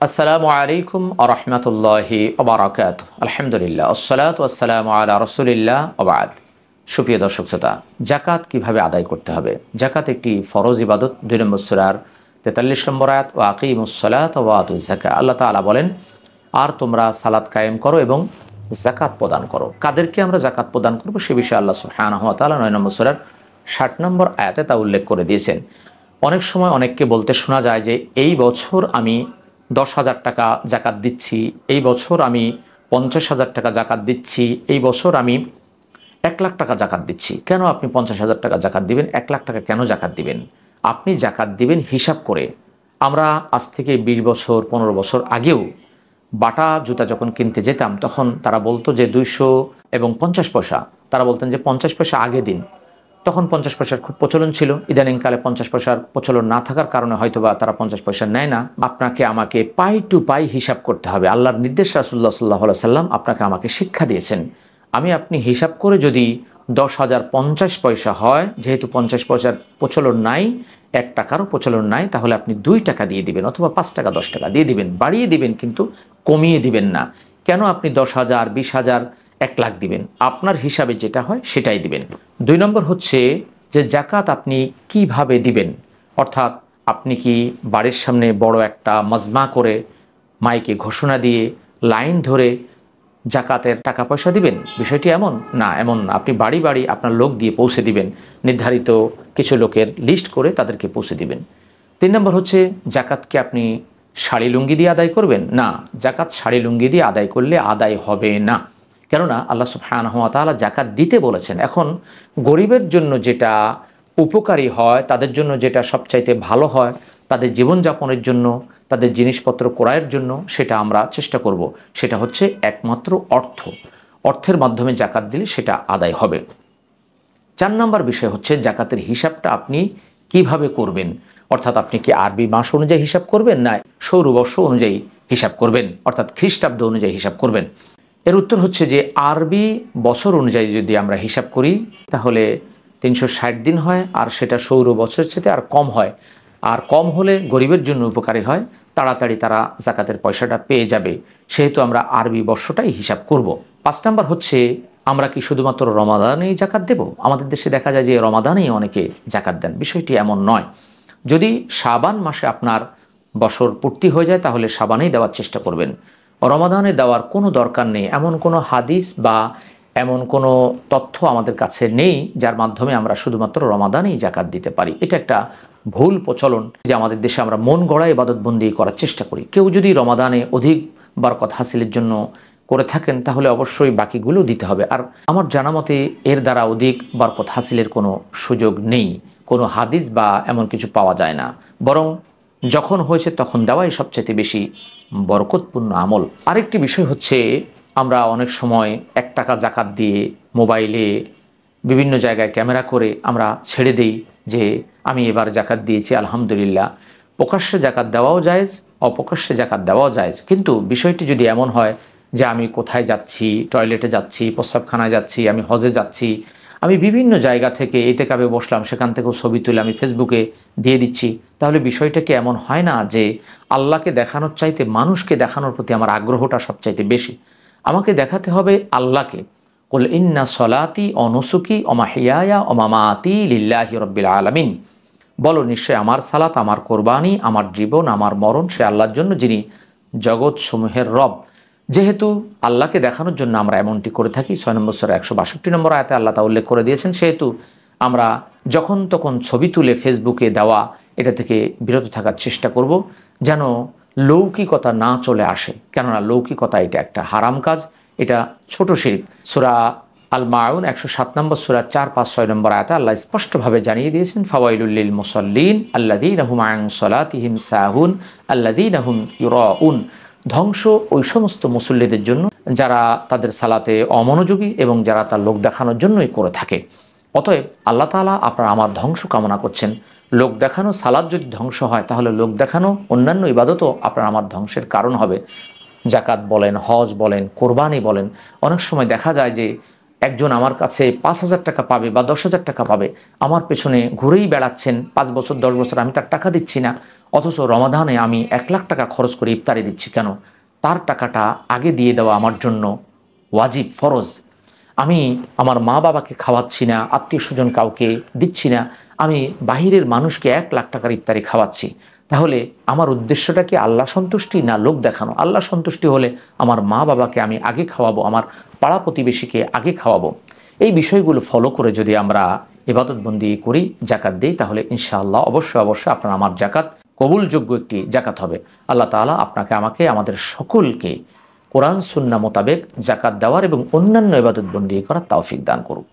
আসসালামু আলাইকুম ওয়া রাহমাতুল্লাহি ওয়া বারাকাতুহু। আলহামদুলিল্লাহ, আসসালাতু ওয়াসসালামু আলা রাসূলিল্লাহ ওয়া বা'দ। সুপ্রিয় দর্শক শ্রোতা, যাকাত কিভাবে আদায় করতে হবে? যাকাত একটি ফরজ ইবাদত। ২ নম্বর সূরার ৪৩ নম্বর আয়াত, ওয়া আকিমুস সালাতা ওয়া আতুজ যাকাত। আল্লাহ তাআলা বলেন, আর তোমরা সালাত কায়েম করো এবং যাকাত প্রদান করো। কাদেরকে আমরা যাকাত প্রদান করব সে বিষয়ে আল্লাহ সুবহানাহু ওয়া তাআলা ৯ নম্বর সূরার ৬০ নম্বর আয়াতে তা উল্লেখ করে দিয়েছেন। অনেক সময় অনেককে বলতে শোনা যায় যে এই বছর আমি ১০,০০০ টাকা যাকাত দিচ্ছি, এই বছর আমি ৫০,০০০ টাকা যাকাত দিচ্ছি, এই বছর আমি ১,০০,০০০ টাকা যাকাত দিচ্ছি। কেন আপনি ৫০,০০০ টাকা যাকাত দিবেন? ১,০০,০০০ টাকা কেন যাকাত দিবেন? আপনি যাকাত দিবেন হিসাব করে। আমরা আজ থেকে ২০ বছর ১৫ বছর আগেও বাটা জুতা যখন কিনতে যেতাম তখন তারা বলতো যে ২০০ এবং ৫০ পয়সা। তারা বলতেন যে ৫০ পয়সা আগে দিন। তখন ৫০ পয়সার খুব প্রচলন ছিল। ইদানিংকালে ৫০ পয়সার প্রচলন না থাকার কারণে হয়তোবা তারা ৫০ পয়সা নেয় না। আপনাকে আমাকে পাই টু পাই হিসাব করতে হবে। আল্লাহর নির্দেশ রাসূলুল্লাহ সাল্লাল্লাহু আলাইহি সাল্লাম আপনাকে আমাকে শিক্ষা দিয়েছেন। আপনি হিসাব করে যদি ১০,০৫০ পয়সা হয়, যেহেতু ৫০ পয়সার প্রচলন নাই, ১ টাকারও প্রচলন নাই, তাহলে আপনি ২ টাকা দিয়ে দিবেন অথবা ৫ টাকা ১০ টাকা দিয়ে দিবেন। বাড়িয়ে দিবেন কিন্তু কমিয়ে দিবেন না। কেন আপনি ১০,০০০, ২০,০০০, ১,০০,০০০ দিবেন? আপনার হিসাবে যেটা হয় সেটাই দিবেন। ২ নম্বর হচ্ছে যে যাকাত আপনি কিভাবে দিবেন, অর্থাৎ আপনি কি বাড়ির সামনে বড় একটা মাজমা করে মাইকে ঘোষণা দিয়ে লাইন ধরে যাকাতের টাকা পয়সা দিবেন? বিষয়টি এমন না, এমন না। আপনি বাড়ি বাড়ি আপনার লোক দিয়ে পৌঁছে দিবেন, নির্ধারিত কিছু লোকের লিস্ট করে তাদেরকে পৌঁছে দিবেন। ৩ নম্বর হচ্ছে যাকাতকে আপনি শাড়ি লুঙ্গি দিয়ে আদায় করবেন? না, যাকাত শাড়ি লুঙ্গি দিয়ে আদায় করলে আদায় হবে না। কেননা আল্লাহ সুবহানাহু ওয়া তাআলা যাকাত দিতে বলেছেন। এখন গরিবের জন্য যেটা উপকারী হয়, তাদের জন্য যেটা সবচাইতে ভালো হয়, তাদের জীবনযাপনের জন্য, তাদের জিনিসপত্র ক্রয়ের জন্য, সেটা আমরা চেষ্টা করব। সেটা হচ্ছে একমাত্র অর্থের মাধ্যমে যাকাত দিলে সেটা আদায় হবে। ৪ নম্বর বিষয় হচ্ছে যাকাতের হিসাবটা আপনি কিভাবে করবেন, অর্থাৎ আপনি কি আরবি মাস অনুযায়ী হিসাব করবেন না সৌরবর্ষ অনুযায়ী হিসাব করবেন, অর্থাৎ খ্রিস্টাব্দ অনুযায়ী হিসাব করবেন? এর উত্তর হচ্ছে যে আরবি বছর অনুযায়ী যদি আমরা হিসাব করি তাহলে ৩৬০ দিন হয়, আর সেটা সৌর বছরের চেয়ে আর কম হয়। আর কম হলে গরিবের জন্য উপকারী হয়, তাড়াতাড়ি তারা যাকাতের পয়সাটা পেয়ে যাবে। সেহেতু আমরা আরবি বর্ষটাই হিসাব করব। ৫ নম্বর হচ্ছে আমরা কি শুধুমাত্র রমাদানেই যাকাত দেব? আমাদের দেশে দেখা যায় যে রমাদানেই অনেকে যাকাত দেন। বিষয়টি এমন নয়। যদি শাবান মাসে আপনার বছর পূর্তি হয়ে যায় তাহলে শাবানেই দেওয়ার চেষ্টা করবেন। রমাদানে দেওয়ার কোনো দরকার নেই, এমন কোনো হাদিস বা এমন কোনো তথ্য আমাদের কাছে নেই যার মাধ্যমে আমরা শুধুমাত্র রমাদানেই যাকাত দিতে পারি। এটা একটা ভুল প্রচলন যে আমাদের দেশে আমরা মন গড়া ইবাদতবন্দি করার চেষ্টা করি। কেউ যদি রমাদানে অধিক বরকত হাসিলের জন্য করে থাকেন তাহলে অবশ্যই বাকিগুলো দিতে হবে। আর আমার জানা মতে এর দ্বারা অধিক বরকত হাসিলের কোনো সুযোগ নেই, কোনো হাদিস বা এমন কিছু পাওয়া যায় না। বরং যখন হয়েছে তখন দেওয়াই সবচেয়ে বেশি বরকতপূর্ণ আমল। আরেকটি বিষয় হচ্ছে আমরা অনেক সময় ১ টাকা যাকাত দিয়ে মোবাইলে বিভিন্ন জায়গায় ক্যামেরা করে আমরা ছেড়ে দেই যে আমি এবার যাকাত দিয়েছি আলহামদুলিল্লাহ। প্রকাশ্যে যাকাত দেওয়াও জায়েজ, অপ্রকাশ্যে যাকাত দেওয়াও জায়েজ। কিন্তু বিষয়টি যদি এমন হয় যে আমি কোথায় যাচ্ছি, টয়লেটে যাচ্ছি, প্রস্রাবখানায় যাচ্ছি, আমি হজে যাচ্ছি, আমি বিভিন্ন জায়গা থেকে ইতিকাফে বসলাম, সেখান থেকেও ছবি তুলে আমি ফেসবুকে দিয়ে দিচ্ছি, তাহলে বিষয়টা কি এমন হয় না যে আল্লাহকে দেখানোর চাইতে মানুষকে দেখানোর প্রতি আমার আগ্রহটা সবচাইতে বেশি? আমাকে দেখাতে হবে আল্লাহকে। কুল ইন্না সলাতি ও নুসুকি ও মাহিয়ায়া ও মামাতি লিল্লাহি রাব্বিল আলামিন। বলো, নিশ্চয় আমার সালাত, আমার কোরবানি, আমার জীবন, আমার মরণ সে আল্লাহর জন্য, যিনি জগৎ সমূহের রব। যেহেতু আল্লাহকে দেখানোর জন্য আমরা এমনটি করে থাকি, ৬ নম্বর সূরা ১৬২ নম্বর আয়াতে আল্লাহ তা উল্লেখ করে দিয়েছেন, সেহেতু আমরা যখন তখন ছবি তুলে ফেসবুকে দেওয়া এটা থেকে বিরত থাকার চেষ্টা করব, যেন লৌকিকতা না চলে আসে। কেননা লৌকিকতা এটা একটা হারাম কাজ, এটা ছোট শিরক। সূরা আল মাউন ১০৭ নম্বর সূরা ৪, ৫, ৬ নম্বর আয়াতে আল্লাহ স্পষ্টভাবে জানিয়ে দিয়েছেন, ফাওয়াইলুল লিল মুসাল্লিন আল্লাযীনা হুম আন সালাতিহিম সাহুন আল্লাযীনা হুম ইউরাউন। ধ্বংস ওই সমস্ত মুসল্লিদের জন্য যারা তাদের সালাতে অমনোযোগী এবং যারা তার লোক দেখানোর জন্যই করে থাকে। অতএব আল্লাহ তাআলা আপনার আমার ধ্বংস কামনা করছেন। লোক দেখানো সালাত যদি ধ্বংস হয় তাহলে লোক দেখানো অন্যান্য ইবাদতও আপনার আমার ধ্বংসের কারণ হবে। যাকাত বলেন, হজ বলেন, কোরবানি বলেন, অনেক সময় দেখা যায় যে একজন আমার কাছে ৫,০০০ টাকা পাবে বা ১০,০০০ টাকা পাবে, আমার পেছনে ঘুরেই বেড়াচ্ছেন ৫ বছর ১০ বছর, আমি তার টাকা দিচ্ছি না। অথচ রমাদানে আমি 1,00,000 টাকা খরচ করে ইফতারি দিচ্ছি কেন? তার টাকাটা আগে দিয়ে দেওয়া আমার জন্য ওয়াজিব, ফরজ। আমি আমার মা বাবাকে খাওয়াচ্ছি না, আত্মীয় স্বজন কাউকে দিচ্ছি না, আমি বাহিরের মানুষকে 1,00,000 টাকার ইফতারি খাওয়াচ্ছি। তাহলে আমার উদ্দেশ্যটা কি আল্লাহ সন্তুষ্টি না লোক দেখানো? আল্লাহ সন্তুষ্টি হলে আমার মা বাবাকে আমি আগে খাওয়াবো, আমার পাড়া প্রতিবেশীকে আগে খাওয়াবো। এই বিষয়গুলো ফলো করে যদি আমরা ইবাদতবন্দি করি, জাকাত দিই, তাহলে ইনশাআল্লাহ অবশ্যই আপনার আমার জাকাত কবুলযোগ্য একটি জাকাত হবে। আল্লাহ তাআলা আপনাকে, আমাকে, আমাদের সকলকে কোরআন সুন্নাহ মোতাবেক জাকাত দেওয়ার এবং অন্যান্য ইবাদতবন্দি করার তৌফিক দান করুক।